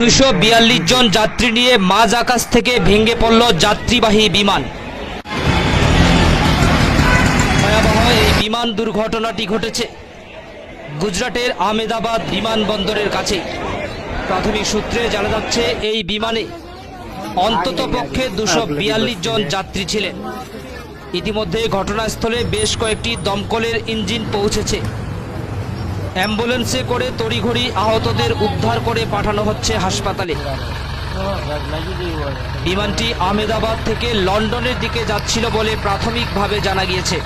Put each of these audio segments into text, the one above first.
242 জন যাত্রী নিয়ে মাঝ আকাশ থেকে ভেঙে পড়ল যাত্রীবাহী বিমান। ভয়াবহ এই বিমান দুর্ঘটনাটি ঘটেছে গুজরাটের আহমেদাবাদ বিমানবন্দরের কাছে। প্রাথমিক সূত্রে জানা যাচ্ছে এই বিমানে অন্ততপক্ষে 242 জন যাত্রী ছিলেন। ইতিমধ্যে ঘটনাস্থলে বেশ কয়েকটি দমকলের ইঞ্জিন পৌঁছেছে। অ্যাম্বুলেন্সে করে তড়িঘড়ি আহতদের উদ্ধার করে পাঠানো হচ্ছে হাসপাতালে। বিমানটি আহমেদাবাদ থেকে লন্ডনের দিকে যাচ্ছিল বলে প্রাথমিকভাবে জানা গিয়েছে।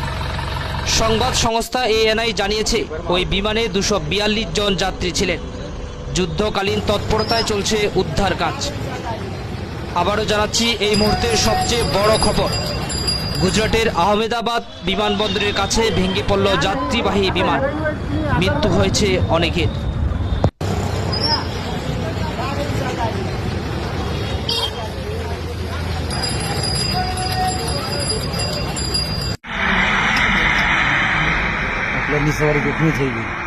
সংবাদ সংস্থা ANI জানিয়েছে ওই বিমানে 242 জন যাত্রী ছিলেন। যুদ্ধকালীন তৎপরতায় চলছে উদ্ধার কাজ। আবারও জানাচ্ছি এই মুহূর্তের সবচেয়ে বড় খবর, গুজরাটের আহমেদাবাদ বিমানবন্দরের কাছে ভেঙে পড়ল যাত্রীবাহী বিমান। মৃত্যু হয়েছে অনেকের। आपल्यानी सवारी गोठणी થઈ ગઈ।